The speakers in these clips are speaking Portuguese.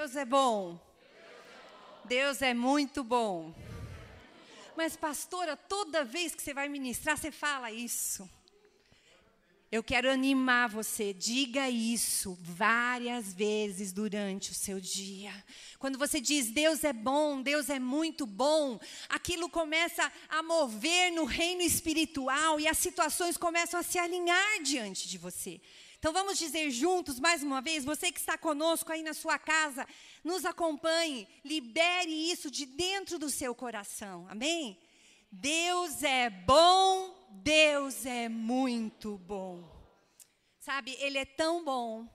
Deus é bom. Deus é muito bom. Mas, pastora, toda vez que você vai ministrar, você fala isso. Eu quero animar você, diga isso várias vezes durante o seu dia. Quando você diz Deus é bom, Deus é muito bom, aquilo começa a mover no reino espiritual e as situações começam a se alinhar diante de você. Então vamos dizer juntos mais uma vez, você que está conosco aí na sua casa, nos acompanhe, libere isso de dentro do seu coração, amém? Deus é bom, Deus é muito bom. Sabe, Ele é tão bom,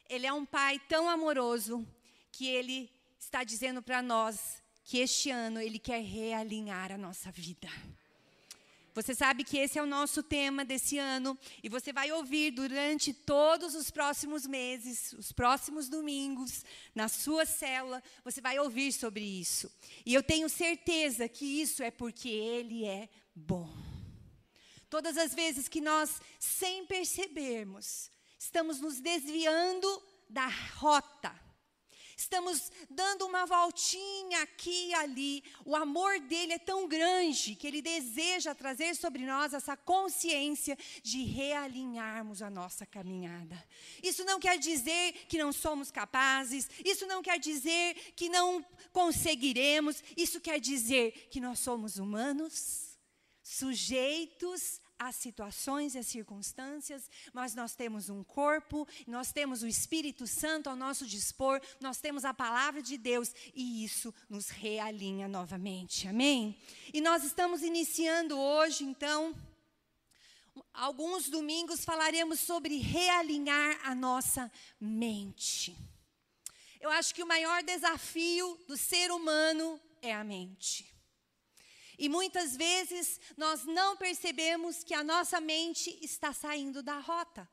Ele é um Pai tão amoroso, que Ele está dizendo para nós que este ano Ele quer realinhar a nossa vida. Você sabe que esse é o nosso tema desse ano, e você vai ouvir durante todos os próximos meses, os próximos domingos, na sua célula, você vai ouvir sobre isso. E eu tenho certeza que isso é porque Ele é bom. Todas as vezes que nós, sem percebermos, estamos nos desviando da rota, estamos dando uma voltinha aqui e ali, o amor dele é tão grande que ele deseja trazer sobre nós essa consciência de realinharmos a nossa caminhada. Isso não quer dizer que não somos capazes, isso não quer dizer que não conseguiremos, isso quer dizer que nós somos humanos, sujeitos às situações e às circunstâncias, mas nós temos um corpo, nós temos o Espírito Santo ao nosso dispor, nós temos a palavra de Deus e isso nos realinha novamente, amém? E nós estamos iniciando hoje, então, alguns domingos falaremos sobre realinhar a nossa mente. Eu acho que o maior desafio do ser humano é a mente. E muitas vezes nós não percebemos que a nossa mente está saindo da rota.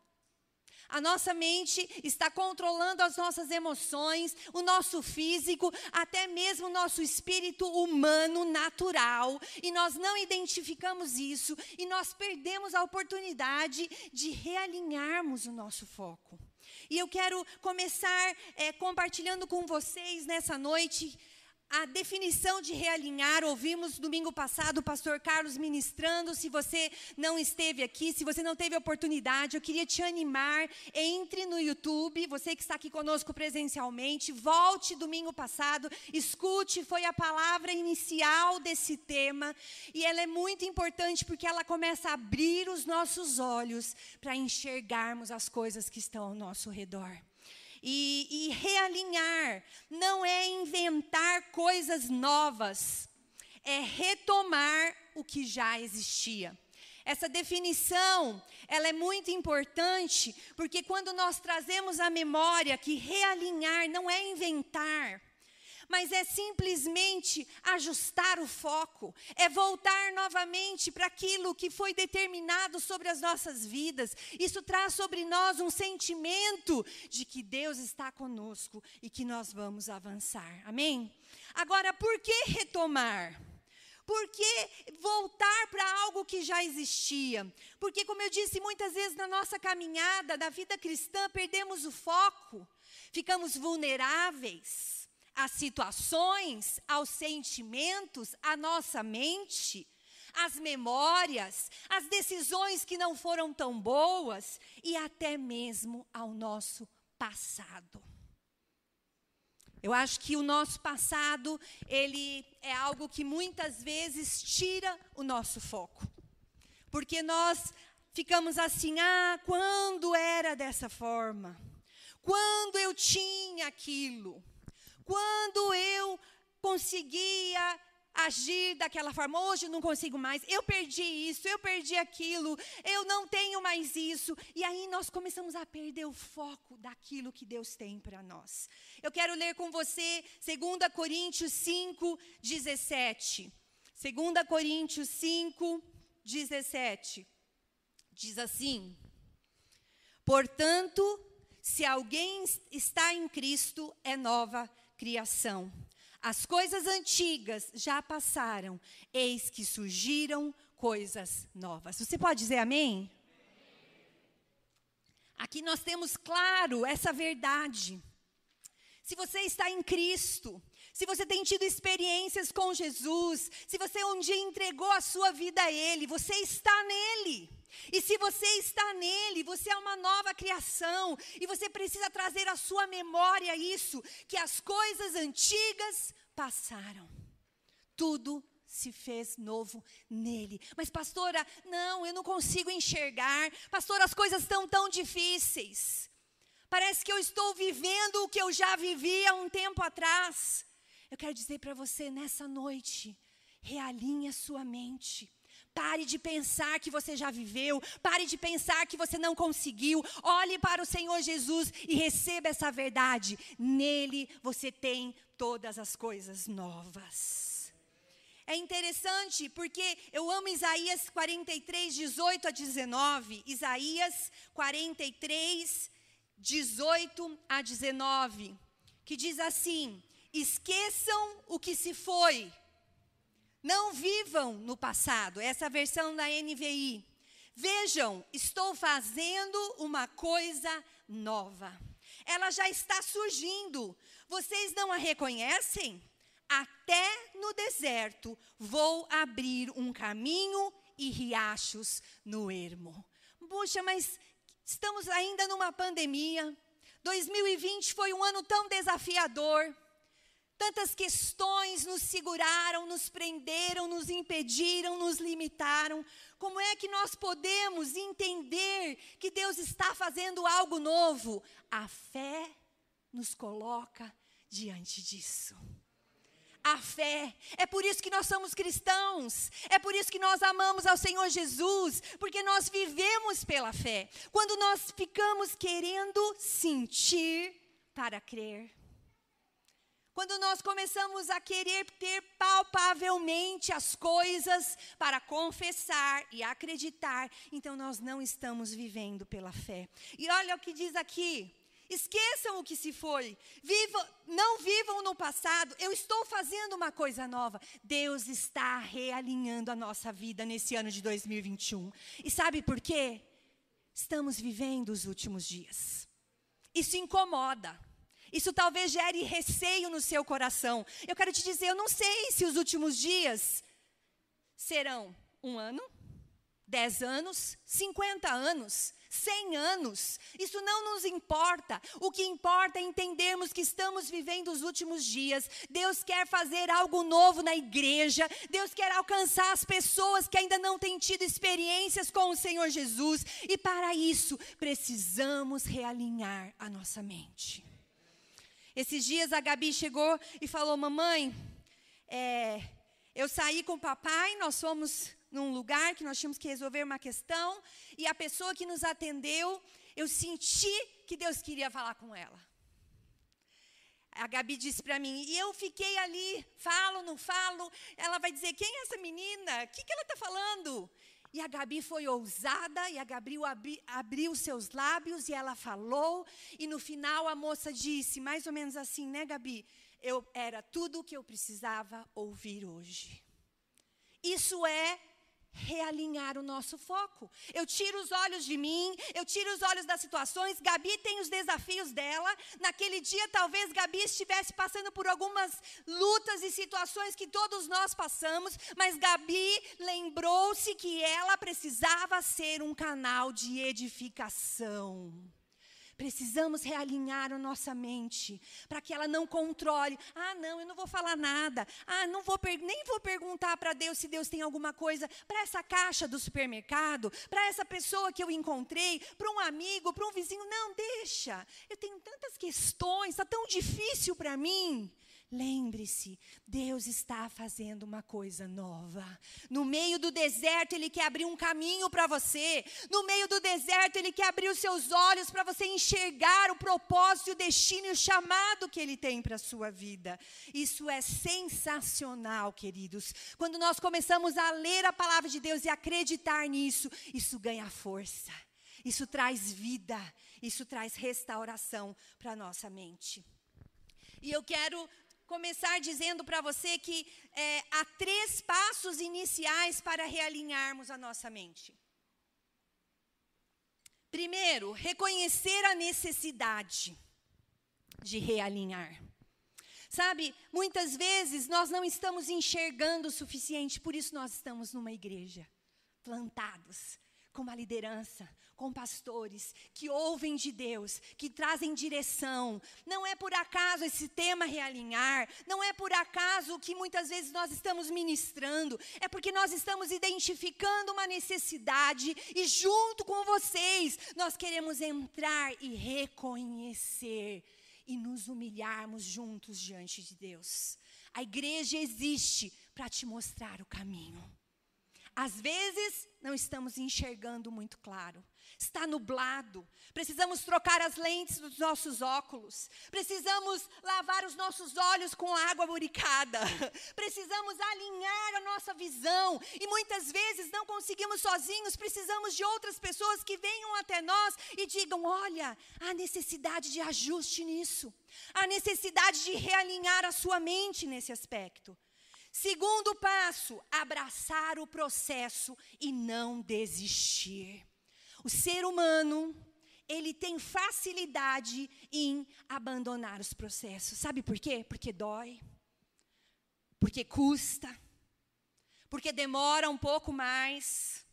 A nossa mente está controlando as nossas emoções, o nosso físico, até mesmo o nosso espírito humano natural. E nós não identificamos isso e nós perdemos a oportunidade de realinharmos o nosso foco. E eu quero começar compartilhando com vocês nessa noite a definição de realinhar. Ouvimos domingo passado o pastor Carlos ministrando. Se você não esteve aqui, se você não teve oportunidade, eu queria te animar, entre no YouTube, você que está aqui conosco presencialmente, volte domingo passado, escute, foi a palavra inicial desse tema, e ela é muito importante porque ela começa a abrir os nossos olhos para enxergarmos as coisas que estão ao nosso redor. E realinhar não é inventar coisas novas, é retomar o que já existia. Essa definição, ela é muito importante, porque quando nós trazemos à memória que realinhar não é inventar, mas é simplesmente ajustar o foco, é voltar novamente para aquilo que foi determinado sobre as nossas vidas. Isso traz sobre nós um sentimento de que Deus está conosco e que nós vamos avançar. Amém? Agora, por que retomar? Por que voltar para algo que já existia? Porque, como eu disse, muitas vezes na nossa caminhada, da vida cristã, perdemos o foco, ficamos vulneráveis às situações, aos sentimentos, à nossa mente, às memórias, às decisões que não foram tão boas e até mesmo ao nosso passado. Eu acho que o nosso passado, ele é algo que muitas vezes tira o nosso foco. Porque nós ficamos assim, quando era dessa forma? Quando eu tinha aquilo? Quando eu conseguia agir daquela forma, hoje eu não consigo mais, eu perdi isso, eu perdi aquilo, eu não tenho mais isso. E aí nós começamos a perder o foco daquilo que Deus tem para nós. Eu quero ler com você 2 Coríntios 5, 17. 2 Coríntios 5, 17. Diz assim: portanto, se alguém está em Cristo, é nova criação. As coisas antigas já passaram, eis que surgiram coisas novas. Você pode dizer amém? Aqui nós temos claro essa verdade. Se você está em Cristo, se você tem tido experiências com Jesus, se você um dia entregou a sua vida a Ele, você está nele. E se você está nele, você é uma nova criação. E você precisa trazer à sua memória isso, que as coisas antigas passaram. Tudo se fez novo nele. Mas pastora, não, eu não consigo enxergar. Pastora, as coisas estão tão difíceis. Parece que eu estou vivendo o que eu já vivi há um tempo atrás. Eu quero dizer para você nessa noite, realinhe a sua mente. Pare de pensar que você já viveu, pare de pensar que você não conseguiu. Olhe para o Senhor Jesus e receba essa verdade. Nele você tem todas as coisas novas. É interessante porque eu amo Isaías 43, 18 a 19. Isaías 43, 18 a 19, que diz assim: esqueçam o que se foi, não vivam no passado. Essa é a versão da NVI. Vejam, estou fazendo uma coisa nova. Ela já está surgindo. Vocês não a reconhecem? Até no deserto vou abrir um caminho e riachos no ermo. Puxa, mas estamos ainda numa pandemia. 2020 foi um ano tão desafiador. Tantas questões nos seguraram, nos prenderam, nos impediram, nos limitaram. Como é que nós podemos entender que Deus está fazendo algo novo? A fé nos coloca diante disso. A fé, é por isso que nós somos cristãos, é por isso que nós amamos ao Senhor Jesus, porque nós vivemos pela fé. Quando nós ficamos querendo sentir para crer, quando nós começamos a querer ter palpavelmente as coisas para confessar e acreditar, então nós não estamos vivendo pela fé. E olha o que diz aqui: esqueçam o que se foi, não vivam no passado, eu estou fazendo uma coisa nova. Deus está realinhando a nossa vida nesse ano de 2021. E sabe por quê? Estamos vivendo os últimos dias. Isso incomoda. Isso talvez gere receio no seu coração. Eu quero te dizer, eu não sei se os últimos dias serão 1 ano, 10 anos, 50 anos, 100 anos. Isso não nos importa. O que importa é entendermos que estamos vivendo os últimos dias. Deus quer fazer algo novo na igreja. Deus quer alcançar as pessoas que ainda não têm tido experiências com o Senhor Jesus. E para isso, precisamos realinhar a nossa mente. Esses dias a Gabi chegou e falou: mamãe, eu saí com o papai, nós fomos num lugar que nós tínhamos que resolver uma questão, e a pessoa que nos atendeu, eu senti que Deus queria falar com ela. A Gabi disse para mim, e eu fiquei ali, falo, não falo, ela vai dizer, quem é essa menina? O que ela está falando? E a Gabi foi ousada, e a Gabi abriu seus lábios, e ela falou, e no final a moça disse, mais ou menos assim, né, Gabi? Era tudo o que eu precisava ouvir hoje. Isso é realinhar o nosso foco. Eu tiro os olhos de mim, eu tiro os olhos das situações. Gabi tem os desafios dela. Naquele dia, talvez Gabi estivesse passando por algumas lutas e situações que todos nós passamos, mas Gabi lembrou-se que ela precisava ser um canal de edificação. Precisamos realinhar a nossa mente, para que ela não controle. Ah, não, eu não vou falar nada. Ah, nem vou perguntar para Deus se Deus tem alguma coisa para essa caixa do supermercado, para essa pessoa que eu encontrei, para um amigo, para um vizinho. Não, deixa. Eu tenho tantas questões, está tão difícil para mim. Lembre-se, Deus está fazendo uma coisa nova. No meio do deserto, Ele quer abrir um caminho para você. No meio do deserto, Ele quer abrir os seus olhos para você enxergar o propósito, o destino e o chamado que Ele tem para a sua vida. Isso é sensacional, queridos. Quando nós começamos a ler a palavra de Deus e acreditar nisso, isso ganha força. Isso traz vida. Isso traz restauração para a nossa mente. E eu quero começar dizendo para você que há 3 passos iniciais para realinharmos a nossa mente. Primeiro, reconhecer a necessidade. de realinhar. Sabe, muitas vezes nós não estamos enxergando o suficiente, por isso nós estamos numa igreja, plantados, com uma liderança, com pastores que ouvem de Deus, que trazem direção. Não é por acaso esse tema realinhar, não é por acaso que muitas vezes nós estamos ministrando, é porque nós estamos identificando uma necessidade e junto com vocês, nós queremos entrar e reconhecer e nos humilharmos juntos diante de Deus. A igreja existe para te mostrar o caminho. Às vezes, não estamos enxergando muito claro. Está nublado. Precisamos trocar as lentes dos nossos óculos. Precisamos lavar os nossos olhos com água boricada. Precisamos alinhar a nossa visão. E muitas vezes não conseguimos sozinhos. Precisamos de outras pessoas que venham até nós e digam, olha, há necessidade de ajuste nisso. Há necessidade de realinhar a sua mente nesse aspecto. Segundo passo, abraçar o processo e não desistir. O ser humano, ele tem facilidade em abandonar os processos. Sabe por quê? Porque dói, porque custa, porque demora um pouco mais.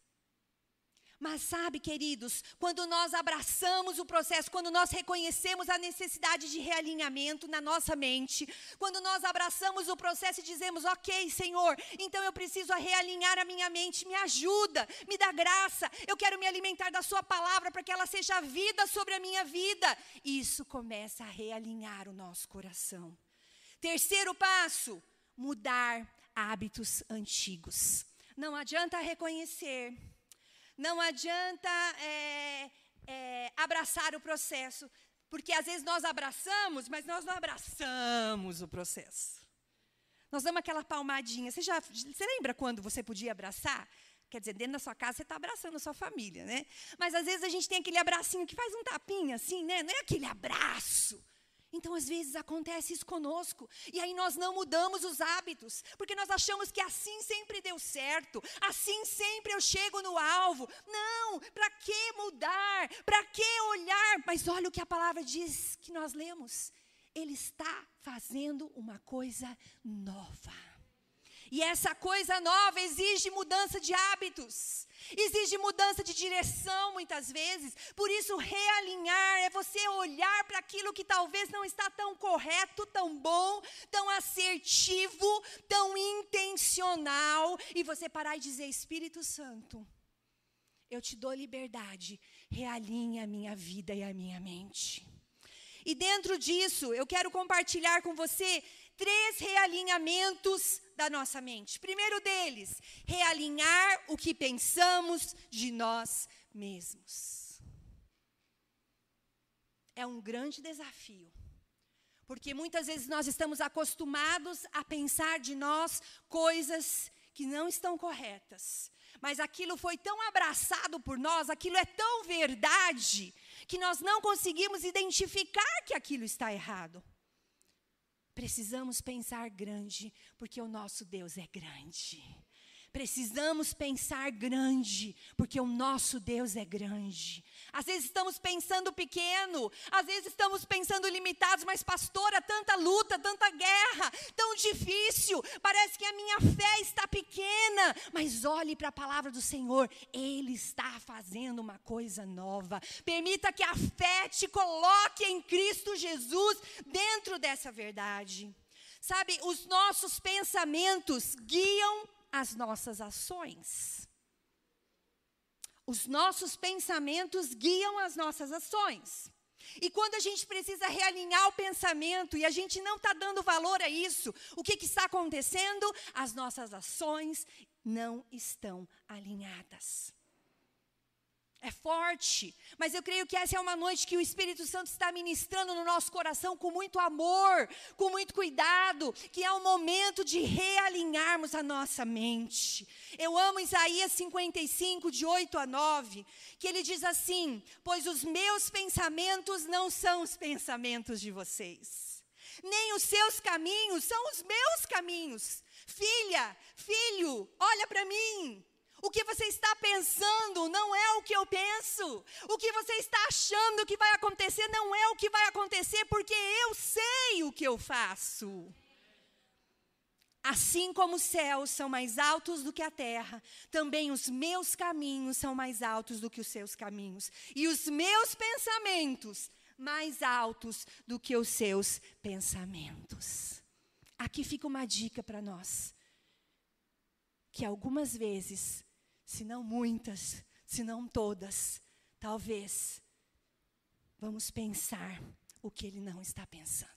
Mas sabe, queridos, quando nós abraçamos o processo, quando nós reconhecemos a necessidade de realinhamento na nossa mente, quando nós abraçamos o processo e dizemos, ok, Senhor, então eu preciso realinhar a minha mente, me ajuda, me dá graça, eu quero me alimentar da sua palavra para que ela seja vida sobre a minha vida. Isso começa a realinhar o nosso coração. Terceiro passo, mudar hábitos antigos. Não adianta reconhecer. Não adianta abraçar o processo, porque às vezes nós abraçamos, mas nós não abraçamos o processo. Nós damos aquela palmadinha. Você lembra quando você podia abraçar? Quer dizer, dentro da sua casa você está abraçando a sua família, né? Mas às vezes a gente tem aquele abracinho que faz um tapinha assim, né? Não é aquele abraço. Então, às vezes, acontece isso conosco. E aí nós não mudamos os hábitos. Porque nós achamos que assim sempre deu certo. Assim sempre eu chego no alvo. Não, para que mudar? Para que olhar? Mas olha o que a palavra diz que nós lemos. Ele está fazendo uma coisa nova. E essa coisa nova exige mudança de hábitos. Exige mudança de direção muitas vezes. Por isso, realinhar é você olhar para aquilo que talvez não está tão correto, tão bom, tão assertivo, tão intencional. E você parar e dizer, Espírito Santo, eu te dou liberdade. Realinha a minha vida e a minha mente. E dentro disso, eu quero compartilhar com você 3 realinhamentos da nossa mente. Primeiro deles, realinhar o que pensamos de nós mesmos. É um grande desafio, porque muitas vezes nós estamos acostumados a pensar de nós coisas que não estão corretas. Mas aquilo foi tão abraçado por nós, aquilo é tão verdade, que nós não conseguimos identificar que aquilo está errado. Precisamos pensar grande, porque o nosso Deus é grande. Precisamos pensar grande, porque o nosso Deus é grande. Às vezes estamos pensando pequeno, às vezes estamos pensando limitados, mas pastora, tanta luta, tanta guerra, tão difícil, parece que a minha fé está pequena. Mas olhe para a palavra do Senhor, Ele está fazendo uma coisa nova. Permita que a fé te coloque em Cristo Jesus dentro dessa verdade. Sabe, os nossos pensamentos guiam as nossas ações. Os nossos pensamentos guiam as nossas ações. E quando a gente precisa realinhar o pensamento e a gente não está dando valor a isso, o que está acontecendo? As nossas ações não estão alinhadas. É forte, mas eu creio que essa é uma noite que o Espírito Santo está ministrando no nosso coração com muito amor, com muito cuidado, que é o momento de realinharmos a nossa mente. Eu amo Isaías 55, de 8 a 9, que ele diz assim, pois os meus pensamentos não são os pensamentos de vocês, nem os seus caminhos são os meus caminhos. Filha, filho, olha para mim. O que você está pensando não é o que eu penso. O que você está achando que vai acontecer não é o que vai acontecer, porque eu sei o que eu faço. Assim como os céus são mais altos do que a terra, também os meus caminhos são mais altos do que os seus caminhos. E os meus pensamentos mais altos do que os seus pensamentos. Aqui fica uma dica para nós. Que algumas vezes, se não muitas, se não todas, talvez, vamos pensar o que ele não está pensando.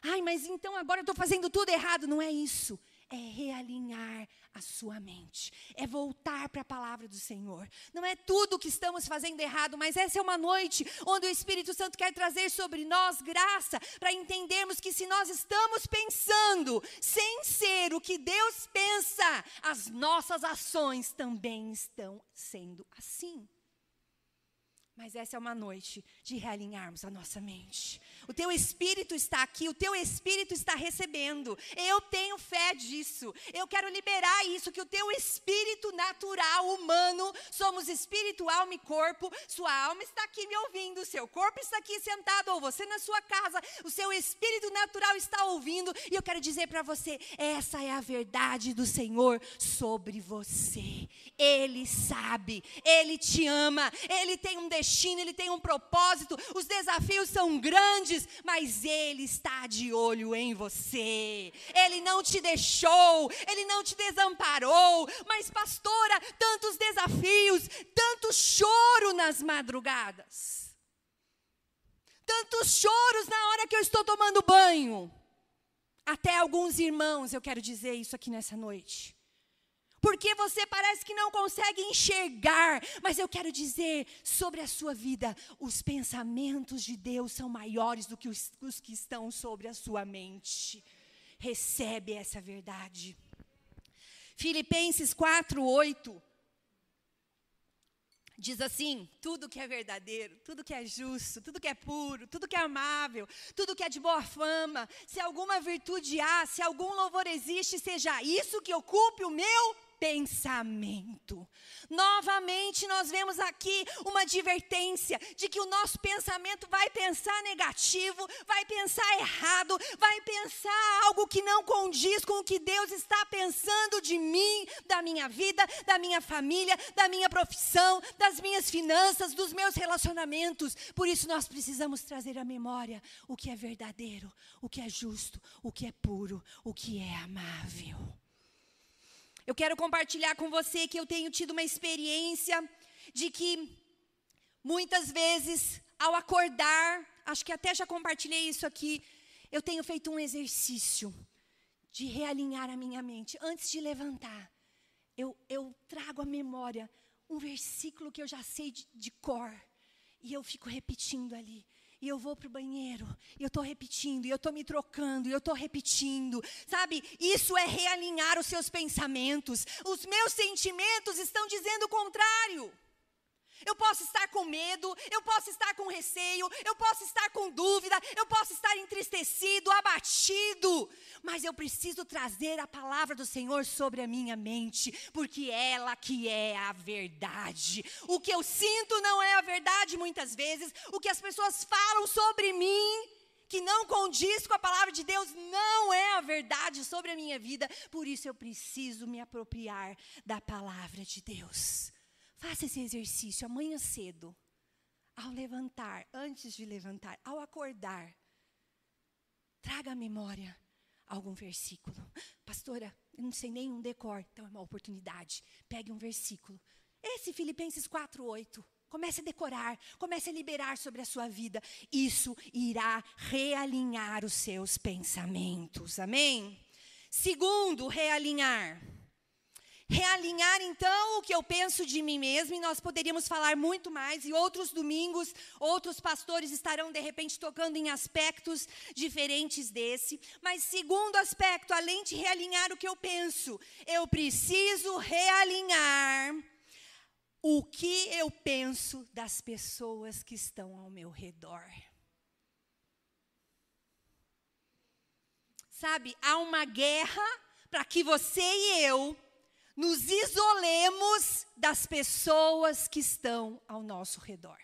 Ai, mas então agora eu estou fazendo tudo errado. Não é isso. É realinhar a sua mente. É voltar para a palavra do Senhor. Não é tudo que estamos fazendo errado, mas essa é uma noite onde o Espírito Santo quer trazer sobre nós graça, para entendermos que se nós estamos pensando sem ser o que Deus pensa, as nossas ações também estão sendo assim. Mas essa é uma noite de realinharmos a nossa mente. O teu Espírito está aqui, o teu Espírito está recebendo. Eu tenho fé disso. Eu quero liberar isso, que o teu Espírito natural, humano, somos espírito, alma e corpo. Sua alma está aqui me ouvindo, seu corpo está aqui sentado, ou você na sua casa. O seu Espírito natural está ouvindo. E eu quero dizer para você, essa é a verdade do Senhor sobre você. Ele sabe, Ele te ama, Ele tem um destino, Ele tem um propósito. Os desafios são grandes, mas Ele está de olho em você. Ele não te deixou, Ele não te desamparou. Mas pastora, tantos desafios, tanto choro nas madrugadas. Tantos choros na hora que eu estou tomando banho. Até alguns irmãos, eu quero dizer isso aqui nessa noite. Porque você parece que não consegue enxergar, mas eu quero dizer sobre a sua vida, os pensamentos de Deus são maiores do que os que estão sobre a sua mente. Recebe essa verdade. Filipenses 4:8 diz assim: tudo que é verdadeiro, tudo que é justo, tudo que é puro, tudo que é amável, tudo que é de boa fama, se alguma virtude há, se algum louvor existe, seja isso que ocupe o meu pensamento. Novamente nós vemos aqui uma advertência de que o nosso pensamento vai pensar negativo, vai pensar errado, vai pensar algo que não condiz com o que Deus está pensando de mim, da minha vida, da minha família, da minha profissão, das minhas finanças, dos meus relacionamentos. Por isso nós precisamos trazer à memória o que é verdadeiro, o que é justo, o que é puro, o que é amável. Eu quero compartilhar com você que eu tenho tido uma experiência de que muitas vezes ao acordar, acho que até já compartilhei isso aqui, eu tenho feito um exercício de realinhar a minha mente. Antes de levantar, eu trago à memória um versículo que eu já sei de cor e eu fico repetindo ali. E eu vou para o banheiro, e eu estou repetindo, e eu estou me trocando, e eu estou repetindo. Sabe, isso é realinhar os seus pensamentos. Os meus sentimentos estão dizendo o contrário. Eu posso estar com medo, eu posso estar com receio, eu posso estar com dúvida, eu posso estar entristecido, abatido. Mas eu preciso trazer a palavra do Senhor sobre a minha mente, porque ela que é a verdade. O que eu sinto não é a verdade muitas vezes, o que as pessoas falam sobre mim, que não condiz com a palavra de Deus, não é a verdade sobre a minha vida. Por isso eu preciso me apropriar da palavra de Deus. Faça esse exercício amanhã cedo, ao levantar, antes de levantar, ao acordar. Traga à memória algum versículo. Pastora, eu não sei nenhum decor, então é uma oportunidade. Pegue um versículo. Esse Filipenses 4:8. Comece a decorar, comece a liberar sobre a sua vida. Isso irá realinhar os seus pensamentos. Amém? Segundo, realinhar. Realinhar, então, o que eu penso de mim mesmo, e nós poderíamos falar muito mais, e outros domingos, outros pastores estarão, de repente, tocando em aspectos diferentes desse. Mas, segundo aspecto, além de realinhar o que eu penso, eu preciso realinhar o que eu penso das pessoas que estão ao meu redor. Sabe, há uma guerra para que você e eu nos isolemos das pessoas que estão ao nosso redor.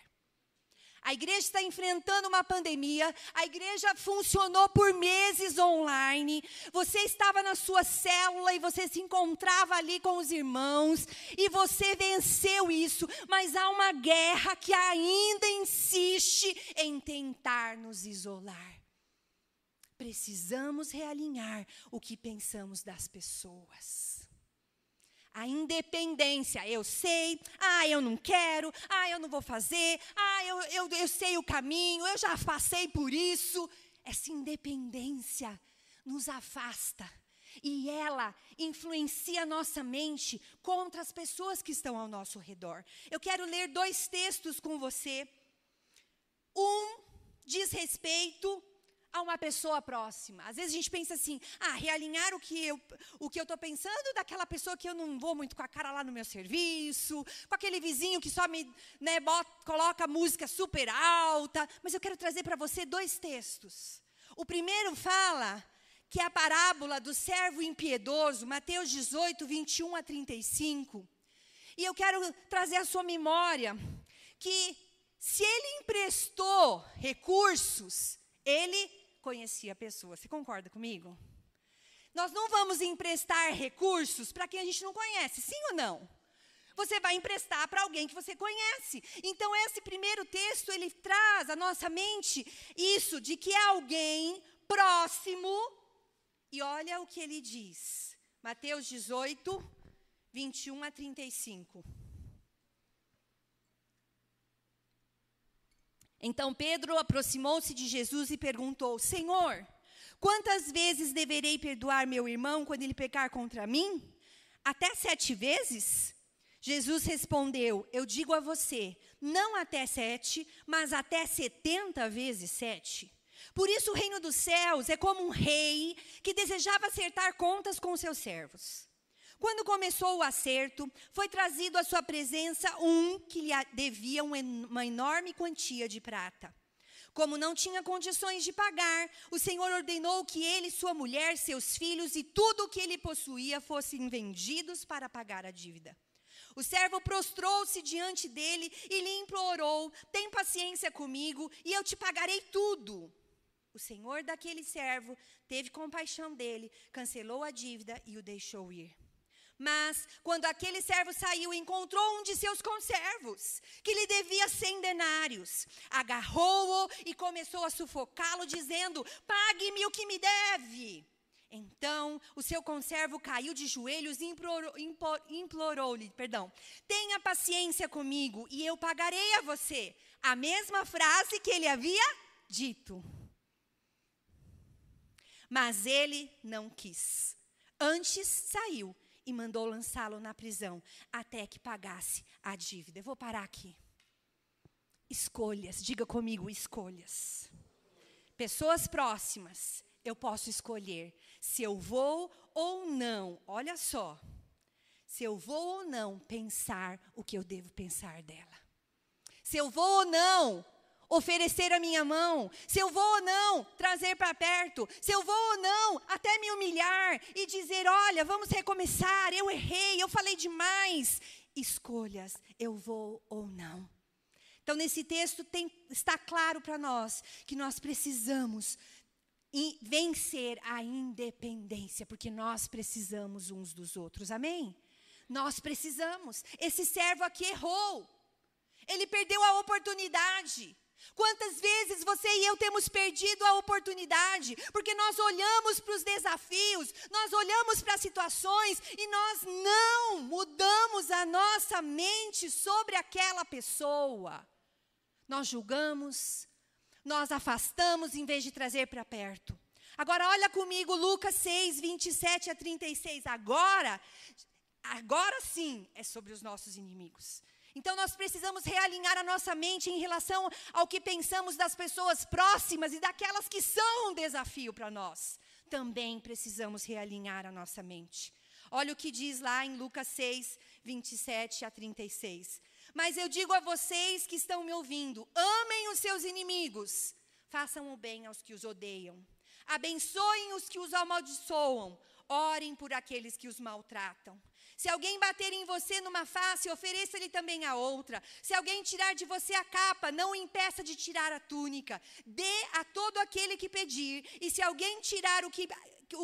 A igreja está enfrentando uma pandemia, a igreja funcionou por meses online, você estava na sua célula e você se encontrava ali com os irmãos, e você venceu isso, mas há uma guerra que ainda insiste em tentar nos isolar. Precisamos realinhar o que pensamos das pessoas. A independência, eu sei, eu não quero, eu não vou fazer, eu sei o caminho, eu já passei por isso. Essa independência nos afasta e ela influencia a nossa mente contra as pessoas que estão ao nosso redor. Eu quero ler 2 textos com você. Um diz respeito a uma pessoa próxima. Às vezes a gente pensa assim, realinhar o que eu estou pensando daquela pessoa que eu não vou muito com a cara lá no meu serviço, com aquele vizinho que só me coloca música super alta. Mas eu quero trazer para você 2 textos. O primeiro fala que é a parábola do servo impiedoso, Mateus 18, 21 a 35. E eu quero trazer à sua memória que se ele emprestou recursos, ele conhecia a pessoa. Você concorda comigo? Nós não vamos emprestar recursos para quem a gente não conhece, sim ou não? Você vai emprestar para alguém que você conhece. Então, esse primeiro texto, ele traz à nossa mente isso, de que é alguém próximo. E olha o que ele diz. Mateus 18, 21 a 35. Então Pedro aproximou-se de Jesus e perguntou: Senhor, quantas vezes deverei perdoar meu irmão quando ele pecar contra mim? Até 7 vezes? Jesus respondeu: eu digo a você, não até 7, mas até 70 vezes 7. Por isso o reino dos céus é como um rei que desejava acertar contas com seus servos. Quando começou o acerto, foi trazido à sua presença um que lhe devia uma enorme quantia de prata. Como não tinha condições de pagar, o Senhor ordenou que ele, sua mulher, seus filhos e tudo o que ele possuía fossem vendidos para pagar a dívida. O servo prostrou-se diante dele e lhe implorou: tem paciência comigo e eu te pagarei tudo. O senhor daquele servo teve compaixão dele, cancelou a dívida e o deixou ir. Mas, quando aquele servo saiu, encontrou um de seus conservos, que lhe devia 100 denários. Agarrou-o e começou a sufocá-lo, dizendo: pague-me o que me deve. Então, o seu conservo caiu de joelhos e implorou-lhe, tenha paciência comigo e eu pagarei a você. A mesma frase que ele havia dito. Mas ele não quis. Antes saiu e mandou lançá-lo na prisão, até que pagasse a dívida. Eu vou parar aqui. Escolhas, diga comigo, escolhas. Pessoas próximas, eu posso escolher se eu vou ou não, olha só, se eu vou ou não pensar o que eu devo pensar dela. Se eu vou ou não oferecer a minha mão, se eu vou ou não trazer para perto, se eu vou ou não até me humilhar e dizer: olha, vamos recomeçar, eu errei, eu falei demais. Escolhas, eu vou ou não. Então, nesse texto está claro para nós que nós precisamos vencer a independência, porque nós precisamos uns dos outros, amém? Nós precisamos. Esse servo aqui errou, ele perdeu a oportunidade. Quantas vezes você e eu temos perdido a oportunidade, porque nós olhamos para os desafios, nós olhamos para as situações e nós não mudamos a nossa mente sobre aquela pessoa. Nós julgamos, nós afastamos em vez de trazer para perto. Agora olha comigo Lucas 6, 27 a 36. Agora sim é sobre os nossos inimigos. Então, nós precisamos realinhar a nossa mente em relação ao que pensamos das pessoas próximas e daquelas que são um desafio para nós. Também precisamos realinhar a nossa mente. Olha o que diz lá em Lucas 6, 27 a 36. Mas eu digo a vocês que estão me ouvindo: amem os seus inimigos, façam o bem aos que os odeiam, abençoem os que os amaldiçoam, orem por aqueles que os maltratam. Se alguém bater em você numa face, ofereça-lhe também a outra. Se alguém tirar de você a capa, não o impeça de tirar a túnica. Dê a todo aquele que pedir. E se alguém tirar o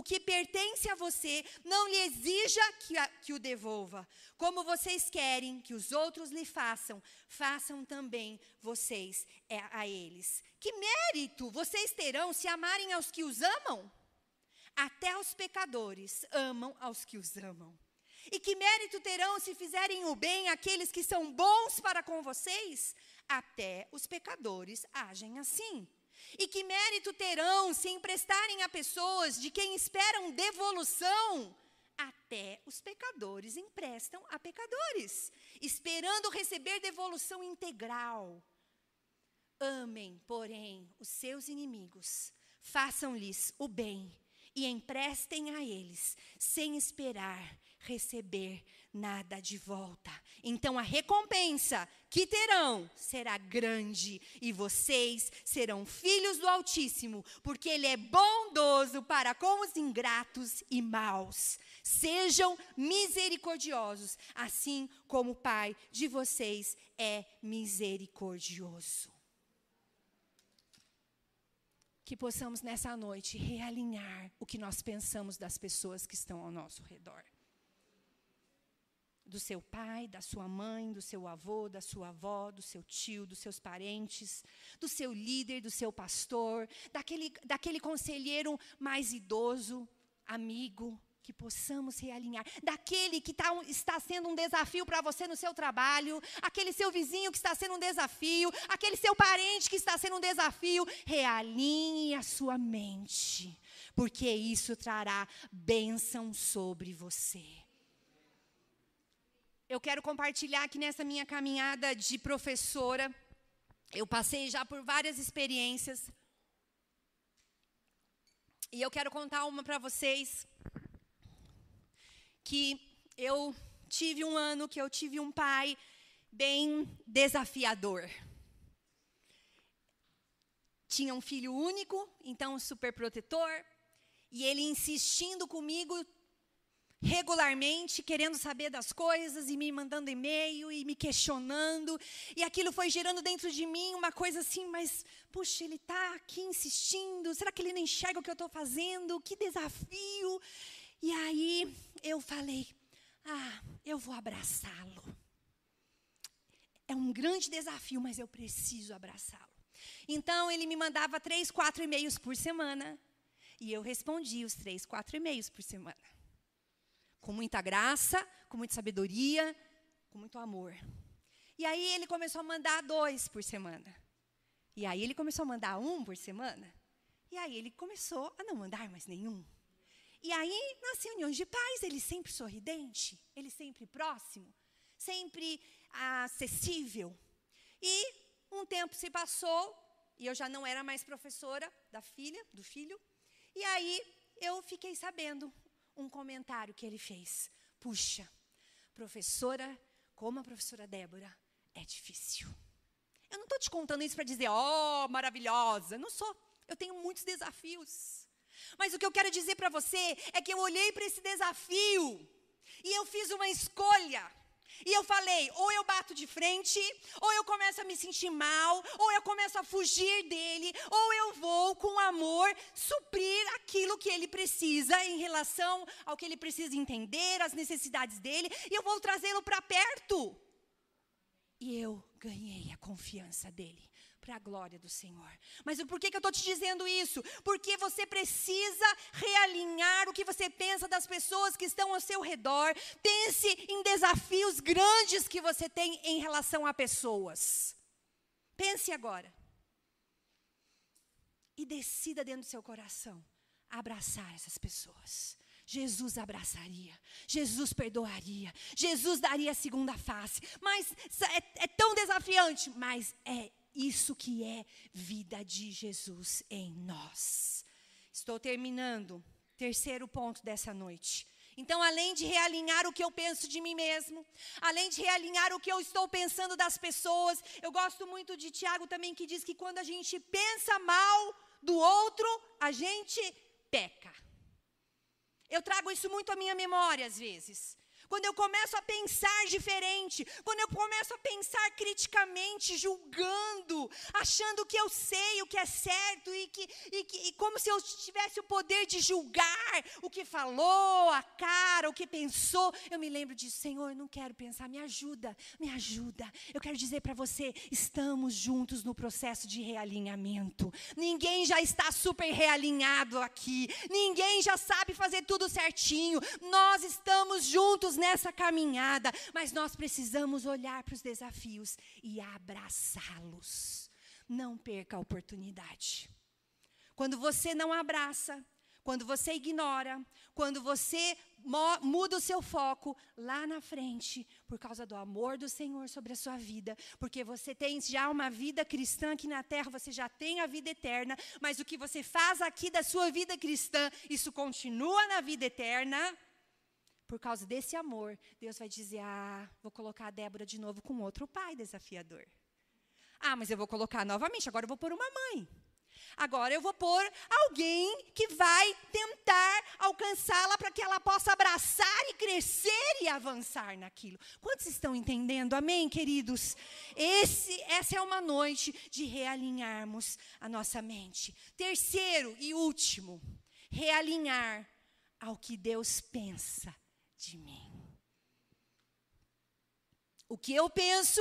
que pertence a você, não lhe exija que o devolva. Como vocês querem que os outros lhe façam, façam também vocês a eles. Que mérito vocês terão se amarem aos que os amam? Até os pecadores amam aos que os amam. E que mérito terão se fizerem o bem àqueles que são bons para com vocês? Até os pecadores agem assim. E que mérito terão se emprestarem a pessoas de quem esperam devolução? Até os pecadores emprestam a pecadores, esperando receber devolução integral. Amem, porém, os seus inimigos, façam-lhes o bem e emprestem a eles, sem esperar receber nada de volta. Então a recompensa que terão será grande e vocês serão filhos do Altíssimo, porque Ele é bondoso para com os ingratos e maus. Sejam misericordiosos, assim como o Pai de vocês é misericordioso. Que possamos nessa noite realinhar o que nós pensamos das pessoas que estão ao nosso redor. Do seu pai, da sua mãe, do seu avô, da sua avó, do seu tio, dos seus parentes, do seu líder, do seu pastor, daquele conselheiro mais idoso, amigo, que possamos realinhar. Daquele que está sendo um desafio para você no seu trabalho, aquele seu vizinho que está sendo um desafio, aquele seu parente que está sendo um desafio. Realinhe a sua mente, porque isso trará bênção sobre você. Eu quero compartilhar que nessa minha caminhada de professora, eu passei já por várias experiências. E eu quero contar uma para vocês, que eu tive um ano que eu tive um pai bem desafiador. Tinha um filho único, então super protetor, e ele insistindo comigo regularmente, querendo saber das coisas e me mandando e-mail e me questionando. E aquilo foi gerando dentro de mim uma coisa assim, mas, puxa, ele está aqui insistindo, será que ele não enxerga o que eu estou fazendo? Que desafio! E aí eu falei, eu vou abraçá-lo. É um grande desafio, mas eu preciso abraçá-lo. Então ele me mandava 3, 4 e-mails por semana, e eu respondia os 3, 4 e-mails por semana. Com muita graça, com muita sabedoria, com muito amor. E aí ele começou a mandar 2 por semana. E aí ele começou a mandar 1 por semana. E aí ele começou a não mandar mais nenhum. E aí, nas reuniões de pais, ele sempre sorridente, ele sempre próximo, sempre acessível. E um tempo se passou, e eu já não era mais professora do filho. E aí eu fiquei sabendo um comentário que ele fez. Puxa, professora, como a professora Débora, é difícil. Eu não estou te contando isso para dizer, maravilhosa. Não sou. Eu tenho muitos desafios. Mas o que eu quero dizer para você é que eu olhei para esse desafio e eu fiz uma escolha. E eu falei, ou eu bato de frente, ou eu começo a me sentir mal, ou eu começo a fugir dele, ou eu vou, com amor, suprir aquilo que ele precisa em relação ao que ele precisa entender, as necessidades dele, e eu vou trazê-lo para perto. E eu ganhei a confiança dele, para a glória do Senhor. Mas por que eu estou te dizendo isso? Porque você precisa realinhar o que você pensa das pessoas que estão ao seu redor. Pense em desafios grandes que você tem em relação a pessoas. Pense agora. E decida dentro do seu coração abraçar essas pessoas. Jesus abraçaria, Jesus perdoaria, Jesus daria a segunda face. Mas é tão desafiante, mas é isso que é vida de Jesus em nós. Estou terminando. Terceiro ponto dessa noite. Então, além de realinhar o que eu penso de mim mesmo, além de realinhar o que eu estou pensando das pessoas, eu gosto muito de Tiago também, que diz que quando a gente pensa mal do outro, a gente peca. Eu trago isso muito à minha memória às vezes. quando eu começo a pensar diferente, quando eu começo a pensar criticamente, julgando, achando que eu sei o que é certo e como se eu tivesse o poder de julgar o que falou, a cara, o que pensou, eu me lembro disso. Senhor, eu não quero pensar, me ajuda, me ajuda. Eu quero dizer para você, estamos juntos no processo de realinhamento. Ninguém já está super realinhado aqui, ninguém já sabe fazer tudo certinho. Nós estamos juntos nessa caminhada, mas nós precisamos olhar para os desafios e abraçá-los. Não perca a oportunidade. Quando você não abraça, quando você ignora, quando você muda o seu foco lá na frente, por causa do amor do Senhor sobre a sua vida, porque você tem já uma vida cristã aqui na terra, você já tem a vida eterna, mas o que você faz aqui da sua vida cristã, isso continua na vida eterna. Por causa desse amor, Deus vai dizer, vou colocar a Débora de novo com outro pai desafiador. Mas eu vou colocar novamente, agora eu vou pôr uma mãe. Agora eu vou pôr alguém que vai tentar alcançá-la para que ela possa abraçar e crescer e avançar naquilo. Quantos estão entendendo? Amém, queridos? Essa é uma noite de realinharmos a nossa mente. Terceiro e último, realinhar ao que Deus pensa de mim. O que eu penso,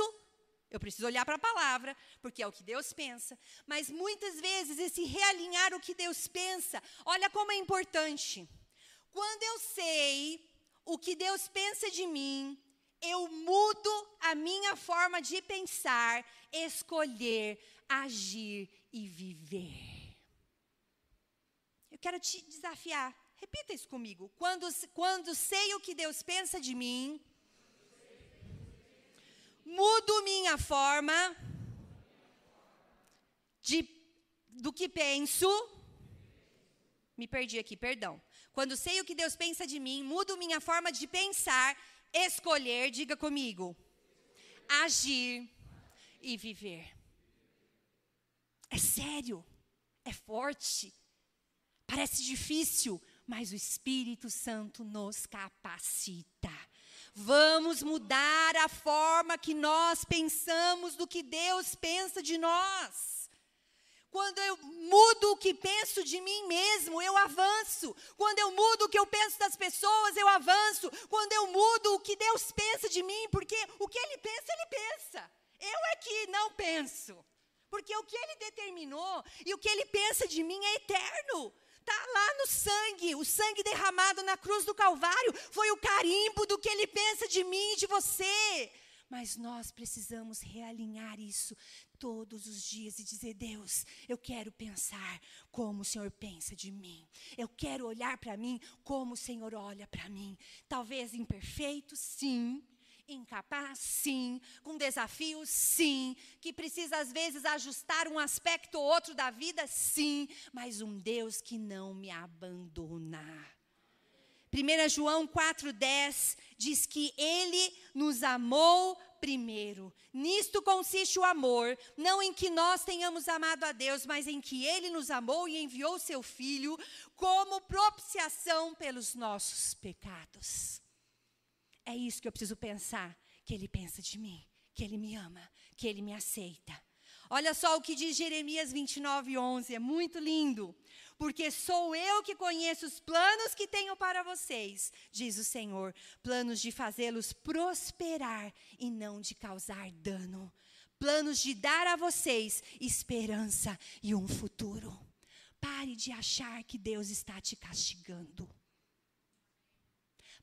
eu preciso olhar para a palavra, porque é o que Deus pensa. Mas muitas vezes esse realinhar o que Deus pensa, olha como é importante. Quando eu sei o que Deus pensa de mim, eu mudo a minha forma de pensar, escolher, agir e viver. Eu quero te desafiar. Repita isso comigo. Quando sei o que Deus pensa de mim, mudo minha forma do que penso. Me perdi aqui, perdão. Quando sei o que Deus pensa de mim, mudo minha forma de pensar, escolher, diga comigo, agir e viver. É sério, é forte, parece difícil, mas o Espírito Santo nos capacita. Vamos mudar a forma que nós pensamos do que Deus pensa de nós. Quando eu mudo o que penso de mim mesmo, eu avanço. Quando eu mudo o que eu penso das pessoas, eu avanço. Quando eu mudo o que Deus pensa de mim, porque o que Ele pensa, Ele pensa. Eu é que não penso. Porque o que Ele determinou e o que Ele pensa de mim é eterno. Está lá no sangue, o sangue derramado na cruz do Calvário, foi o carimbo do que Ele pensa de mim e de você. Mas nós precisamos realinhar isso todos os dias e dizer, Deus, eu quero pensar como o Senhor pensa de mim. Eu quero olhar para mim como o Senhor olha para mim. Talvez imperfeito, sim. Incapaz, sim. Com desafios, sim. Que precisa, às vezes, ajustar um aspecto ou outro da vida, sim. Mas um Deus que não me abandona. 1 João 4,10 diz que Ele nos amou primeiro. Nisto consiste o amor, não em que nós tenhamos amado a Deus, mas em que Ele nos amou e enviou seu Filho como propiciação pelos nossos pecados. É isso que eu preciso pensar, que Ele pensa de mim, que Ele me ama, que Ele me aceita. Olha só o que diz Jeremias 29:11, é muito lindo. Porque sou eu que conheço os planos que tenho para vocês, diz o Senhor, planos de fazê-los prosperar e não de causar dano. Planos de dar a vocês esperança e um futuro. Pare de achar que Deus está te castigando.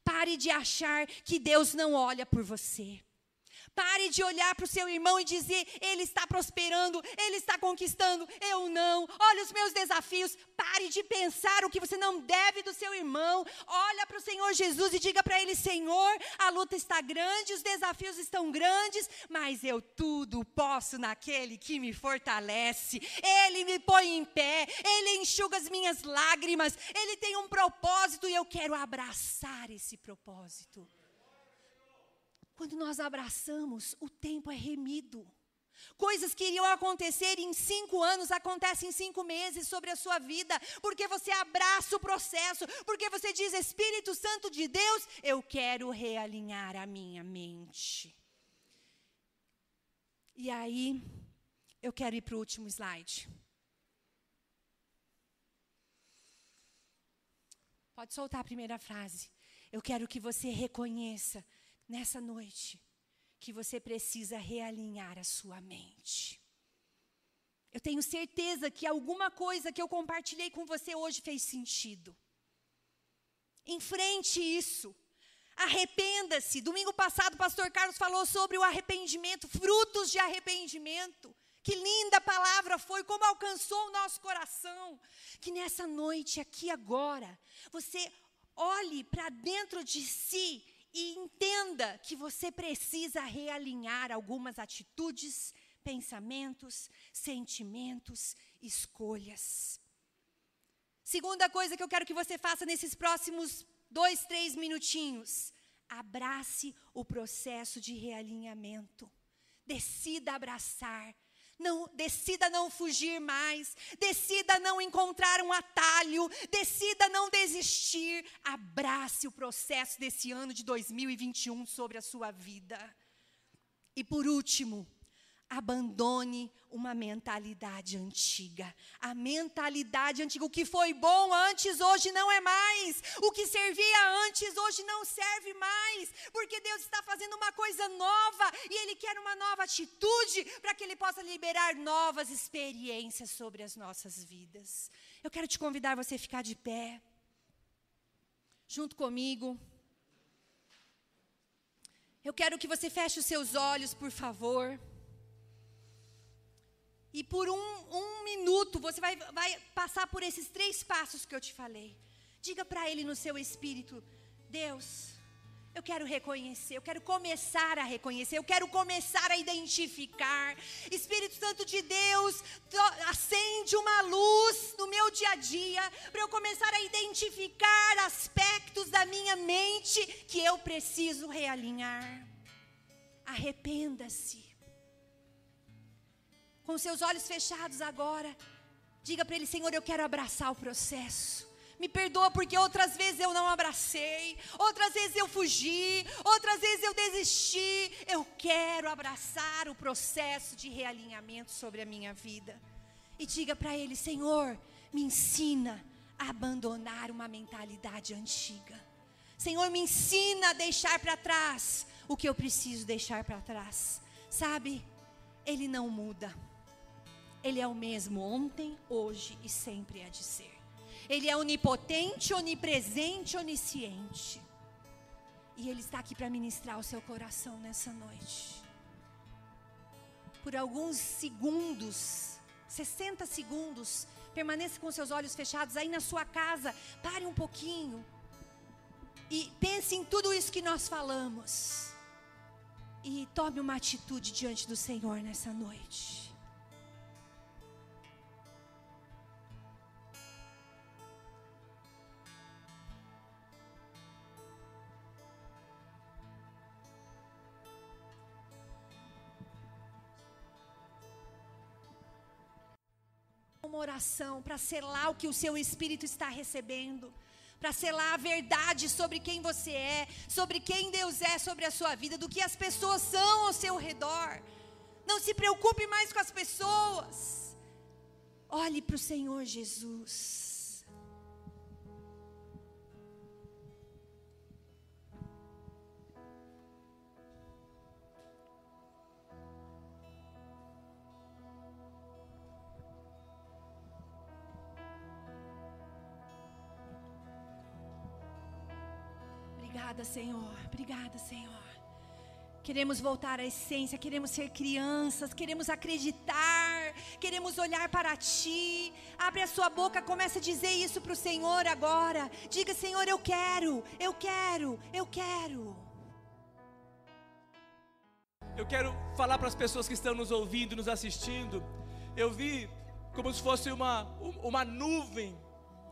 Pare de achar que Deus não olha por você. Pare de olhar para o seu irmão e dizer, ele está prosperando, ele está conquistando, eu não. Olha os meus desafios. Pare de pensar o que você não deve do seu irmão. Olha para o Senhor Jesus e diga para Ele, Senhor, a luta está grande, os desafios estão grandes, mas eu tudo posso naquele que me fortalece. Ele me põe em pé, Ele enxuga as minhas lágrimas, Ele tem um propósito e eu quero abraçar esse propósito. Quando nós abraçamos, o tempo é remido. Coisas que iriam acontecer em 5 anos, acontecem em 5 meses sobre a sua vida, porque você abraça o processo, porque você diz, Espírito Santo de Deus, eu quero realinhar a minha mente. E aí, eu quero ir para o último slide. Pode soltar a primeira frase. Eu quero que você reconheça, nessa noite, que você precisa realinhar a sua mente. Eu tenho certeza que alguma coisa que eu compartilhei com você hoje fez sentido. Enfrente isso. Arrependa-se. Domingo passado o pastor Carlos falou sobre o arrependimento, frutos de arrependimento. Que linda palavra foi, como alcançou o nosso coração. Que nessa noite, aqui agora, você olhe para dentro de si e entenda que você precisa realinhar algumas atitudes, pensamentos, sentimentos, escolhas. Segunda coisa que eu quero que você faça nesses próximos 2, 3 minutinhos. Abrace o processo de realinhamento. Decida abraçar. Decida não fugir mais, decida não encontrar um atalho, decida não desistir, abrace o processo desse ano de 2021 sobre a sua vida. E por último, abandone uma mentalidade antiga. A mentalidade antiga, o que foi bom antes, hoje não é mais. O que servia antes, hoje não serve mais. Porque Deus está fazendo uma coisa nova e Ele quer uma nova atitude para que Ele possa liberar novas experiências sobre as nossas vidas. Eu quero te convidar a você ficar de pé, junto comigo. Eu quero que você feche os seus olhos, por favor. E por um minuto, você vai passar por esses 3 passos que eu te falei. Diga para Ele no seu espírito, Deus, eu quero reconhecer, eu quero começar a reconhecer, eu quero começar a identificar. Espírito Santo de Deus, acende uma luz no meu dia a dia, para eu começar a identificar aspectos da minha mente que eu preciso realinhar. Arrependa-se. Com seus olhos fechados agora, diga para Ele, Senhor, eu quero abraçar o processo. Me perdoa porque outras vezes eu não abracei, outras vezes eu fugi, outras vezes eu desisti. Eu quero abraçar o processo de realinhamento sobre a minha vida. E diga para Ele, Senhor, me ensina a abandonar uma mentalidade antiga. Senhor, me ensina a deixar para trás o que eu preciso deixar para trás. Sabe, Ele não muda. Ele é o mesmo ontem, hoje e sempre há de ser. Ele é onipotente, onipresente, onisciente. E Ele está aqui para ministrar o seu coração nessa noite. Por alguns segundos, 60 segundos, permaneça com seus olhos fechados aí na sua casa. Pare um pouquinho e pense em tudo isso que nós falamos. E tome uma atitude diante do Senhor nessa noite. Uma oração para selar o que o seu espírito está recebendo, para selar a verdade sobre quem você é, sobre quem Deus é sobre a sua vida, do que as pessoas são ao seu redor. Não se preocupe mais com as pessoas. Olhe para o Senhor Jesus. Obrigada, Senhor. Obrigada, Senhor. Queremos voltar à essência, queremos ser crianças, queremos acreditar, queremos olhar para Ti. Abre a sua boca, comece a dizer isso para o Senhor agora. Diga, Senhor, eu quero, eu quero, eu quero. Eu quero falar para as pessoas que estão nos ouvindo, nos assistindo. Eu vi como se fosse uma nuvem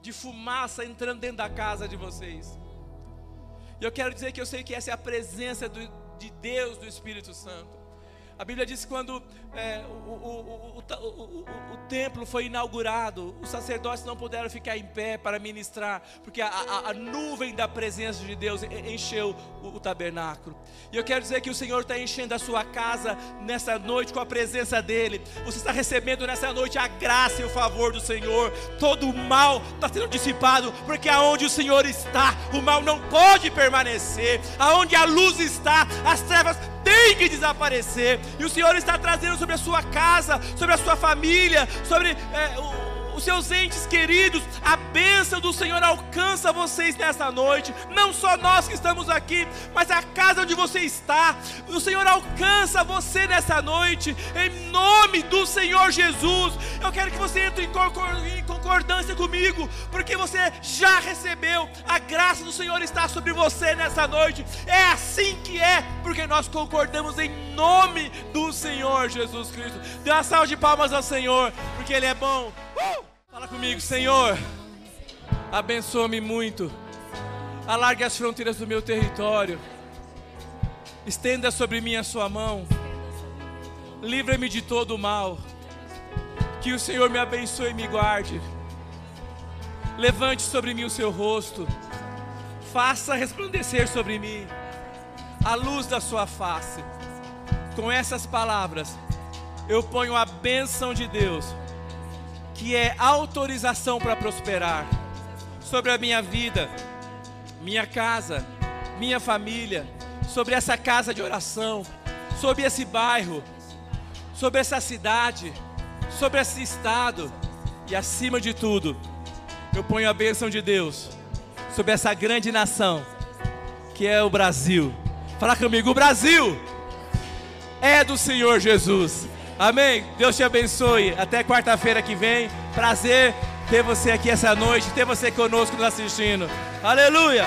de fumaça entrando dentro da casa de vocês. E eu quero dizer que eu sei que essa é a presença de Deus, do Espírito Santo. A Bíblia diz que quando o templo foi inaugurado, os sacerdotes não puderam ficar em pé para ministrar, porque a nuvem da presença de Deus encheu o tabernáculo. E eu quero dizer que o Senhor está enchendo a sua casa nessa noite com a presença dEle. Você está recebendo nessa noite a graça e o favor do Senhor. Todo o mal está sendo dissipado, porque aonde o Senhor está, o mal não pode permanecer. Aonde a luz está, as trevas têm que desaparecer. E o Senhor está trazendo sobre a sua casa, sobre a sua família, sobre os seus entes queridos. A bênção do Senhor alcança vocês nessa noite. Não só nós que estamos aqui, mas a casa onde você está. O Senhor alcança você nessa noite, em nome do Senhor Jesus. Eu quero que você entre em concordância comigo, porque você já recebeu. A graça do Senhor está sobre você nessa noite. É assim que é, porque nós concordamos em nome do Senhor Jesus Cristo. Dê uma salva de palmas ao Senhor, porque Ele é bom. Fala comigo: Senhor, abençoa-me muito, alargue as fronteiras do meu território, estenda sobre mim a sua mão, livra-me de todo o mal, que o Senhor me abençoe e me guarde, levante sobre mim o seu rosto, faça resplandecer sobre mim a luz da sua face. Com essas palavras, eu ponho a bênção de Deus, que é autorização para prosperar, sobre a minha vida, minha casa, minha família, sobre essa casa de oração, sobre esse bairro, sobre essa cidade, sobre esse estado, e acima de tudo, eu ponho a bênção de Deus sobre essa grande nação, que é o Brasil. Fala comigo: o Brasil é do Senhor Jesus. Amém? Deus te abençoe. Até quarta-feira que vem. Prazer ter você aqui essa noite, ter você conosco nos assistindo. Aleluia!